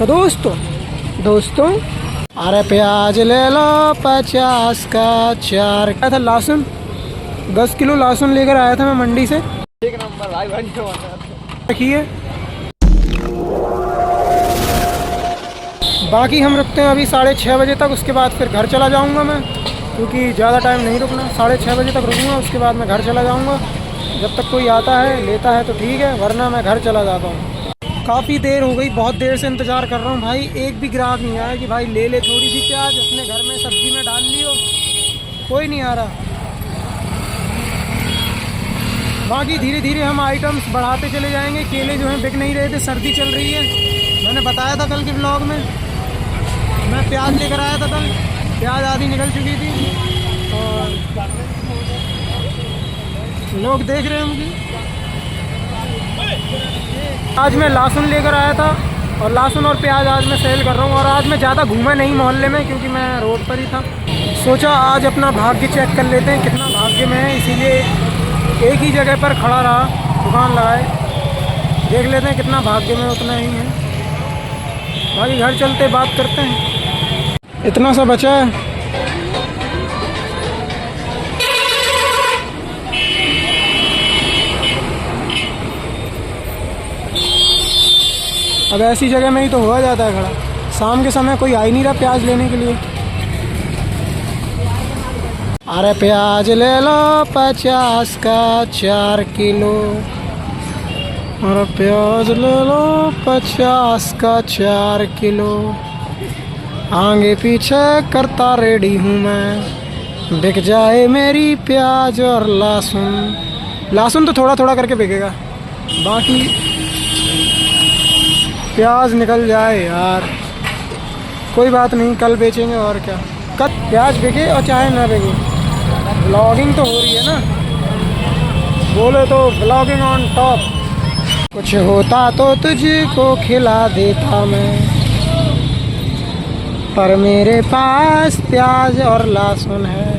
तो दोस्तों अरे प्याज ले लो 50 का 4 था। लहसुन 10 किलो लहसुन लेकर आया था मैं मंडी से। एक नंबर भाई रखिए। बाकी हम रुकते हैं अभी 6:30 बजे तक, उसके बाद फिर घर चला जाऊंगा मैं, क्योंकि ज़्यादा टाइम नहीं रुकना। 6:30 बजे तक रुकूंगा, उसके बाद मैं घर चला जाऊंगा। जब तक कोई आता है लेता है तो ठीक है, वरना मैं घर चला जाता हूँ। काफ़ी देर हो गई, बहुत देर से इंतज़ार कर रहा हूँ भाई। एक भी ग्राहक नहीं आया कि भाई ले ले थोड़ी सी प्याज, अपने घर में सब्जी में डाल लियो। कोई नहीं आ रहा। बाकी धीरे धीरे हम आइटम्स बढ़ाते चले जाएंगे। केले जो हैं बिक नहीं रहे थे, सर्दी चल रही है। मैंने बताया था कल के ब्लॉग में, मैं प्याज लेकर आया था कल। प्याज आधी निकल चुकी थी और लोग देख रहे हैं मुझे। आज मैं लहसुन लेकर आया था और लहसुन और प्याज आज मैं सेल कर रहा हूँ। और आज मैं ज़्यादा घूमा नहीं मोहल्ले में, क्योंकि मैं रोड पर ही था। सोचा आज अपना भाग्य चेक कर लेते हैं कितना भाग्य में है, इसीलिए एक ही जगह पर खड़ा रहा, दुकान लगाए। देख लेते हैं कितना भाग्य में, उतना ही है। बाकी घर चलते बात करते हैं। इतना सा बचा है। अब ऐसी जगह में ही तो हुआ जाता है खड़ा। शाम के समय कोई आ ही नहीं रहा प्याज लेने के लिए। अरे प्याज ले लो 50 का 4 किलो। अरे प्याज ले लो 50 का 4 किलो। आगे पीछे करता रेडी हूँ मैं, बिक जाए मेरी प्याज और लहसुन। लहसुन तो थोड़ा थोड़ा करके बिकेगा, बाकी प्याज निकल जाए यार। कोई बात नहीं, कल बेचेंगे और क्या। कल प्याज बिके और चाहे ना बिके, ब्लॉगिंग तो हो रही है ना। बोले तो ब्लॉगिंग ऑन टॉप। कुछ होता तो तुझको खिला देता मैं, पर मेरे पास प्याज और लहसुन है।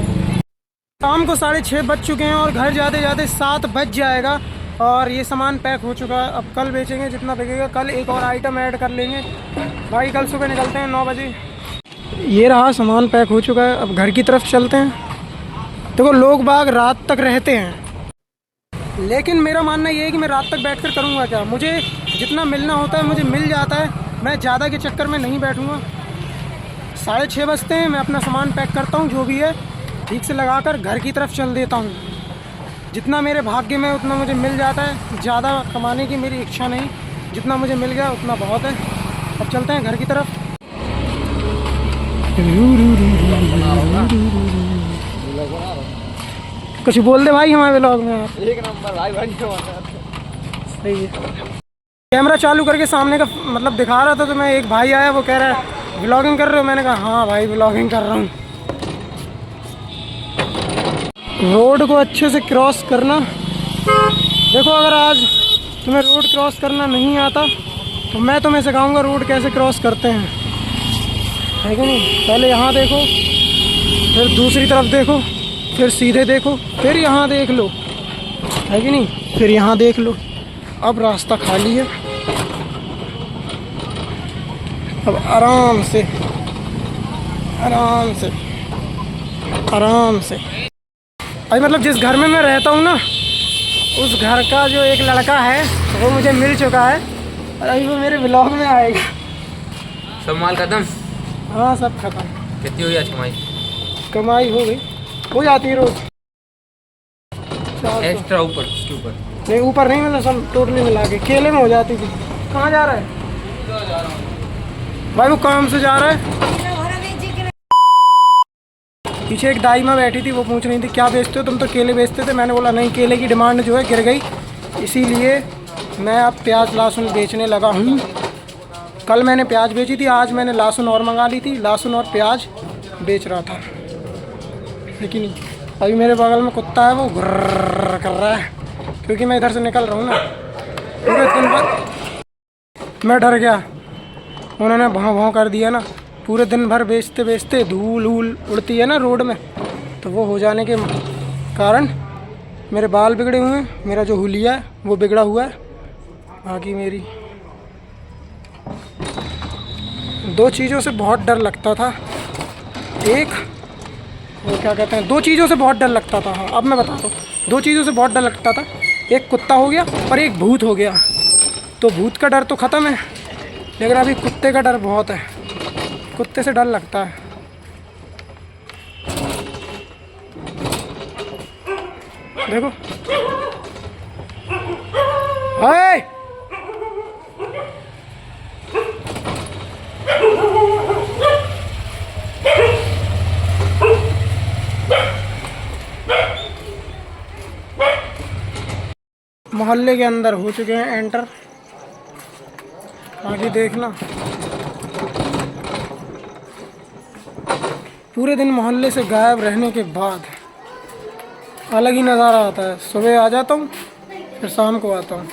शाम को 6:30 बज चुके हैं और घर जाते जाते 7 बज जाएगा। और ये सामान पैक हो चुका है। अब कल बेचेंगे जितना बिकेगा। कल एक और आइटम ऐड कर लेंगे भाई। कल सुबह निकलते हैं 9 बजे। ये रहा सामान पैक हो चुका है। अब घर की तरफ चलते हैं। देखो लोग बाग रात तक रहते हैं, लेकिन मेरा मानना ये है कि मैं रात तक बैठकर करूँगा क्या। मुझे जितना मिलना होता है मुझे मिल जाता है। मैं ज़्यादा के चक्कर में नहीं बैठूँगा। 6:30 बजते हैं, मैं अपना सामान पैक करता हूँ, जो भी है ठीक से लगाकर घर की तरफ चल देता हूँ। जितना मेरे भाग्य में उतना मुझे मिल जाता है। ज़्यादा कमाने की मेरी इच्छा नहीं, जितना मुझे मिल गया उतना बहुत है। अब चलते हैं घर की तरफ। कुछ बोल दे भाई हमारे व्लॉग में आप। एक नंबर भाई सही है। कैमरा चालू करके सामने का मतलब दिखा रहा था, तो मैं एक भाई आया, वो कह रहा है व्लॉगिंग कर रहे हो। मैंने कहा हाँ भाई व्लॉगिंग कर रहा हूँ। रोड को अच्छे से क्रॉस करना। देखो अगर आज तुम्हें रोड क्रॉस करना नहीं आता तो मैं तुम्हें सिखाऊंगा रोड कैसे क्रॉस करते हैं, है कि नहीं। पहले यहाँ देखो, फिर दूसरी तरफ देखो, फिर सीधे देखो, फिर यहाँ देख लो, है कि नहीं, फिर यहाँ देख लो। अब रास्ता खाली है। अब आराम से आराम से आराम से। अभी मतलब जिस घर में मैं रहता हूँ ना, उस घर का जो एक लड़का है वो मुझे मिल चुका है और अभी वो मेरे ब्लॉग में आएगा। सब माल खत्म? हाँ सब खत्म। कितनी हुई आज कमाई? कमाई हो जाती है रोज। एक्स्ट्रा ऊपर उसके ऊपर नहीं, ऊपर नहीं, मतलब सब टोटली मिला के केले में हो जाती थी। कहाँ जा रहा है भाई? वो काम से जा रहा है। पीछे एक दाई माँ बैठी थी, वो पूछ रही थी क्या बेचते हो तुम, तो केले बेचते थे। मैंने बोला नहीं, केले की डिमांड जो है गिर गई, इसीलिए मैं अब प्याज लहसुन बेचने लगा हूँ। कल मैंने प्याज बेची थी, आज मैंने लहसुन और मंगा ली थी। लहसुन और प्याज बेच रहा था। लेकिन अभी मेरे बगल में कुत्ता है, वो घुर्र कर रहा है, क्योंकि मैं इधर से निकल रहा हूँ ना। पूरे दिन भर मैं डर गया, उन्होंने भाव भाव कर दिया ना। पूरे दिन भर बेचते बेचते धूल वूल उड़ती है ना रोड में, तो वो हो जाने के कारण मेरे बाल बिगड़े हुए हैं। मेरा जो हुलिया है वो बिगड़ा हुआ है। बाकी मेरी दो चीज़ों से बहुत डर लगता था। एक, वो क्या कहते हैं, दो चीज़ों से बहुत डर लगता था। हाँ, अब मैं बताता हूँ। दो चीज़ों से बहुत डर लगता था, एक कुत्ता हो गया और एक भूत हो गया। तो भूत का डर तो ख़त्म है, लेकिन अभी कुत्ते का डर बहुत है। कुत्ते से डर लगता है। देखो, हाय, मोहल्ले के अंदर हो चुके हैं एंटर। आगे देखना, पूरे दिन मोहल्ले से गायब रहने के बाद अलग ही नज़ारा आता है। सुबह आ जाता हूँ, फिर शाम को आता हूँ।